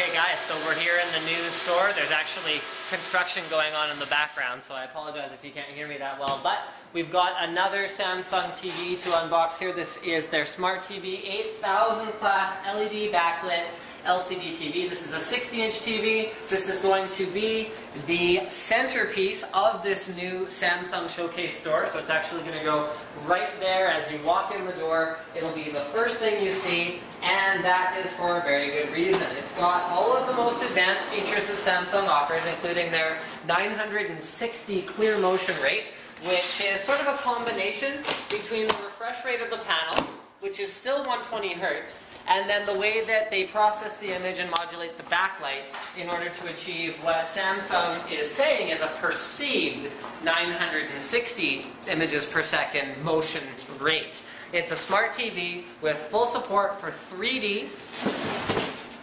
Okay guys, so we're here in the new store. There's actually construction going on in the background, so I apologize if you can't hear me that well, but we've got another Samsung TV to unbox here. This is their Smart TV 8000 class LED backlit LCD TV. This is a 60-inch TV. This is going to be the centerpiece of this new Samsung Showcase store. So it's actually going to go right there as you walk in the door. It'll be the first thing you see, and that is for a very good reason. It's got all of the most advanced features that Samsung offers, including their 960 clear motion rate, which is sort of a combination between the refresh rate of the panel, which is still 120 Hertz, and then the way that they process the image and modulate the backlight in order to achieve what Samsung is saying is a perceived 960 images per second motion rate. It's a smart TV with full support for 3D.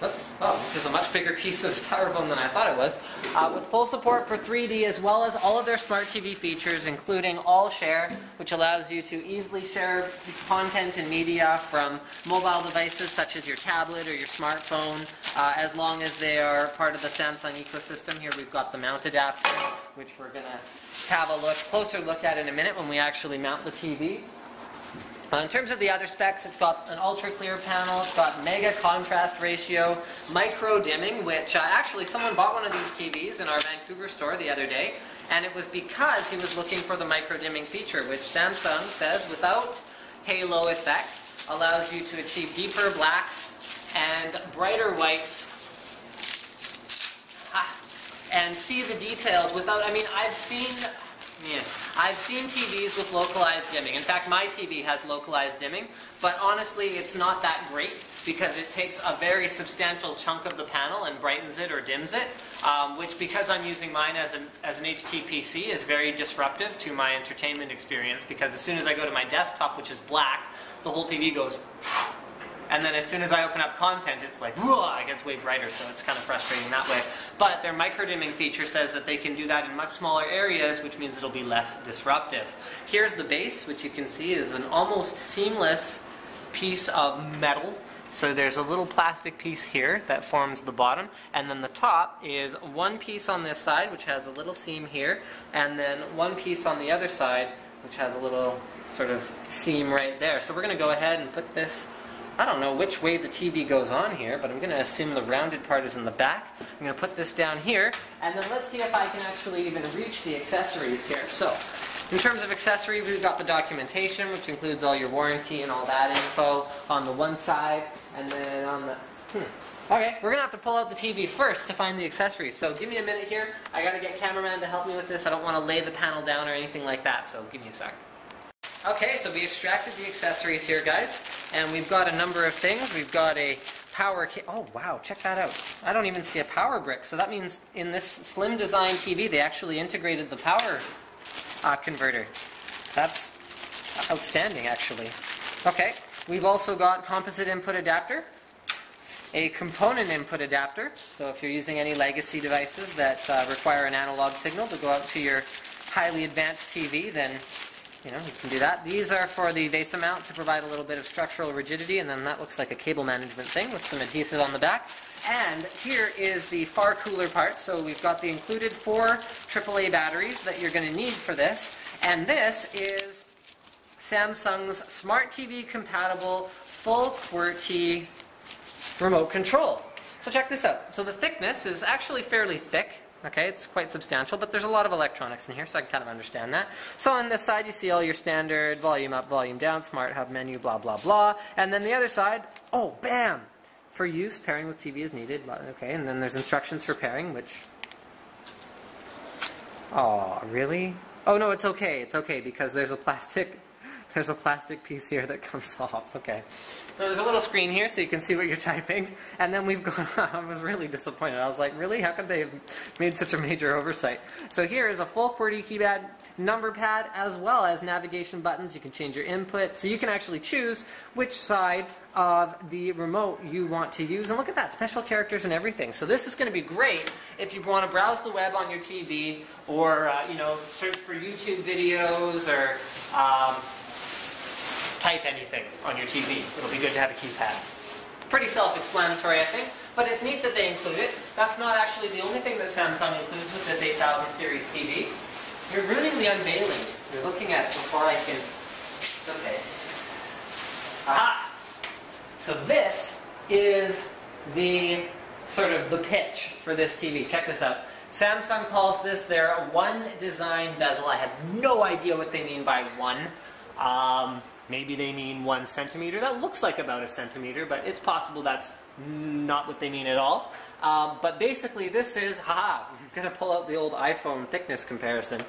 Oops, oh, this is a much bigger piece of styrofoam than I thought it was. With full support for 3D, as well as all of their smart TV features, including All Share, which allows you to easily share content and media from mobile devices such as your tablet or your smartphone, as long as they are part of the Samsung ecosystem. Here we've got the mount adapter, which we're going to have a closer look at in a minute when we actually mount the TV. In terms of the other specs, it's got an ultra clear panel, it's got mega contrast ratio, micro dimming, which actually someone bought one of these TVs in our Vancouver store the other day, and it was because he was looking for the micro dimming feature, which Samsung says without halo effect allows you to achieve deeper blacks and brighter whites and see the details without, I've seen TVs with localized dimming. In fact, my TV has localized dimming, but honestly, it's not that great because it takes a very substantial chunk of the panel and brightens it or dims it, which, because I'm using mine as an HTPC, is very disruptive to my entertainment experience, because as soon as I go to my desktop, which is black, the whole TV goes, and then as soon as I open up content, it's like, it gets way brighter, so it's kind of frustrating that way. But their micro-dimming feature says that they can do that in much smaller areas, which means it'll be less disruptive. Here's the base, which you can see is an almost seamless piece of metal. So there's a little plastic piece here that forms the bottom, and then the top is one piece on this side, which has a little seam here, and then one piece on the other side, which has a little sort of seam right there. So we're going to go ahead and put this, I don't know which way the TV goes on here, but I'm going to assume the rounded part is in the back. I'm going to put this down here, and then let's see if I can actually even reach the accessories here. So, in terms of accessories, we've got the documentation, which includes all your warranty and all that info on the one side, and then on the... Okay, we're going to have to pull out the TV first to find the accessories, so give me a minute here. I got to get cameraman to help me with this. I don't want to lay the panel down or anything like that, so give me a sec. Okay, so we extracted the accessories here, guys, and we've got a number of things. We've got a power oh wow, check that out. I don't even see a power brick, so that means in this slim design TV they actually integrated the power converter. That's outstanding, actually. Okay, we've also got composite input adapter, a component input adapter, so if you're using any legacy devices that require an analog signal to go out to your highly advanced TV, then you can do that. These are for the VESA mount to provide a little bit of structural rigidity, and then that looks like a cable management thing with some adhesive on the back. And here is the far cooler part. So we've got the included 4 AAA batteries that you're going to need for this. And this is Samsung's Smart TV compatible full QWERTY remote control. So check this out. So the thickness is actually fairly thick. Okay, it's quite substantial, but there's a lot of electronics in here, so I can kind of understand that. So on this side, you see all your standard volume up, volume down, smart hub menu, blah, blah, blah. And then the other side, oh, bam! For use, pairing with TV is needed. Okay, and then there's instructions for pairing, which... Oh, really? Oh, no, it's okay. It's okay, because there's a plastic piece here that comes off. Okay. So there's a little screen here so you can see what you're typing. And then we've got, I was really disappointed. I was like, really? How could they have made such a major oversight? So here is a full QWERTY keypad, number pad, as well as navigation buttons. You can change your input. So you can actually choose which side of the remote you want to use. And look at that, special characters and everything. So this is going to be great if you want to browse the web on your TV, or search for YouTube videos, or type anything on your TV. It'll be good to have a keypad. Pretty self-explanatory, I think. But but it's neat that they include it. That's not actually the only thing that Samsung includes with this 8000 series TV. You're ruining the unveiling. You're looking at it before I can... It's okay. Aha! So this is the sort of the pitch for this TV. Check this out. Samsung calls this their one design bezel. I have no idea what they mean by one. Maybe they mean 1 centimeter. That looks like about a centimeter, but it's possible that's not what they mean at all. But basically this is, haha, I'm going to pull out the old iPhone thickness comparison.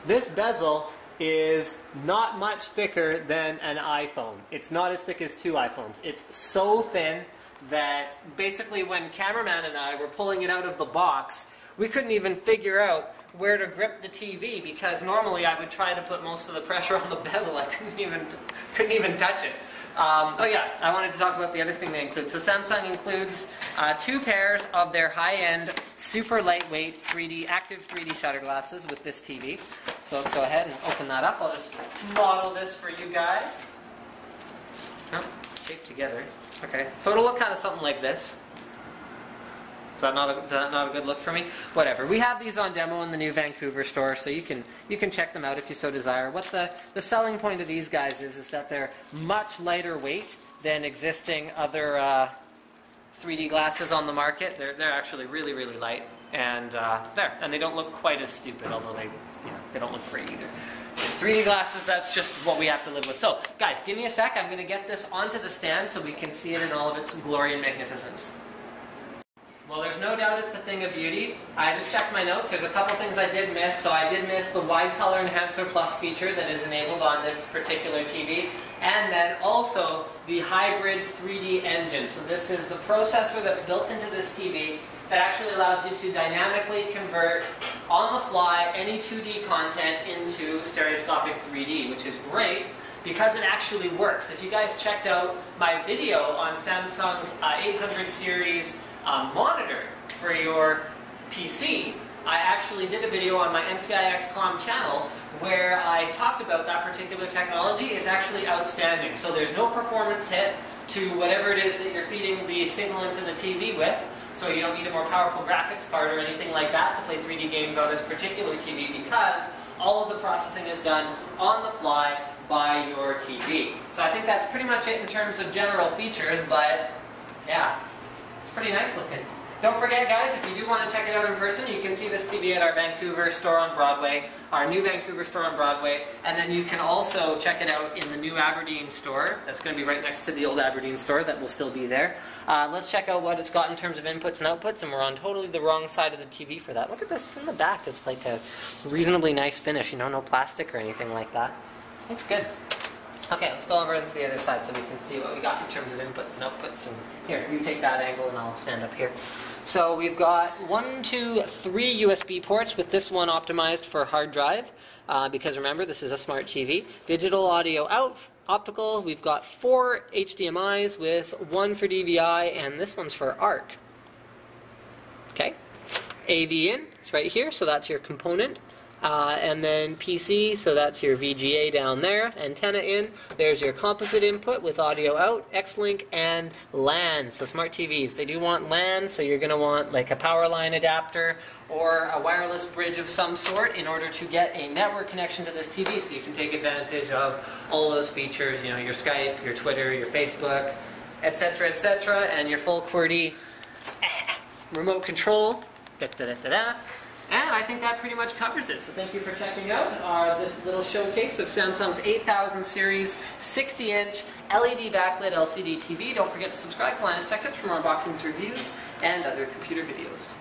This bezel is not much thicker than an iPhone. It's not as thick as 2 iPhones. It's so thin that basically when cameraman and I were pulling it out of the box, we couldn't even figure out where to grip the TV, because normally I would try to put most of the pressure on the bezel. I couldn't even touch it. Oh yeah, I wanted to talk about the other thing they include. So Samsung includes 2 pairs of their high-end, super lightweight active 3D shutter glasses with this TV. So let's go ahead and open that up. I'll just model this for you guys. Oh, taped together. Okay, so it'll look kind of something like this. Is that not a good look for me? Whatever. We have these on demo in the new Vancouver store, so you can check them out if you so desire. What the selling point of these guys is that they're much lighter weight than existing other 3D glasses on the market. They're actually really, really light, and and they don't look quite as stupid, although they don't look great either. 3D glasses, that's just what we have to live with. So, guys, give me a sec. I'm going to get this onto the stand so we can see it in all of its glory and magnificence. Well, there's no doubt it's a thing of beauty. I just checked my notes. There's a couple things I did miss. So I did miss the Wide Color Enhancer Plus feature that is enabled on this particular TV. And then also the hybrid 3D engine. So this is the processor that's built into this TV that actually allows you to dynamically convert on the fly any 2D content into stereoscopic 3D, which is great because it actually works. If you guys checked out my video on Samsung's 800 series monitor for your PC, I actually did a video on my NCIXCOM channel where I talked about that particular technology. It's actually outstanding. So there's no performance hit to whatever it is that you're feeding the signal into the TV with. So you don't need a more powerful graphics card or anything like that to play 3D games on this particular TV, because all of the processing is done on the fly by your TV. So I think that's pretty much it in terms of general features, but yeah, it's pretty nice looking. Don't forget, guys, if you do want to check it out in person, you can see this TV at our Vancouver store on Broadway, our new Vancouver store on Broadway, and then you can also check it out in the new Aberdeen store. That's going to be right next to the old Aberdeen store that will still be there. Let's check out what it's got in terms of inputs and outputs, and we're on totally the wrong side of the TV for that. Look at this from the back. It's like a reasonably nice finish, you know, no plastic or anything like that. Looks good. Okay, let's go over into the other side so we can see what we got in terms of inputs and outputs. And here, you take that angle and I'll stand up here. So we've got 1, 2, 3 USB ports, with this one optimized for hard drive, because remember, this is a smart TV. Digital audio out, optical. We've got 4 HDMIs with 1 for DVI, and this one's for ARC. Okay. AV in, it's right here, so that's your component. And then PC, so that's your VGA down there. Antenna in, there's your composite input with audio out, X-Link, and LAN. So smart TVs, they do want LAN, so you're going to want like a power line adapter or a wireless bridge of some sort in order to get a network connection to this TV, so you can take advantage of all those features, you know, your Skype, your Twitter, your Facebook, etc., and your full QWERTY remote control. And I think that pretty much covers it. So thank you for checking out this little showcase of Samsung's 8000 series 60-inch LED backlit LCD TV. Don't forget to subscribe for latest tech tips for more unboxings, reviews, and other computer videos.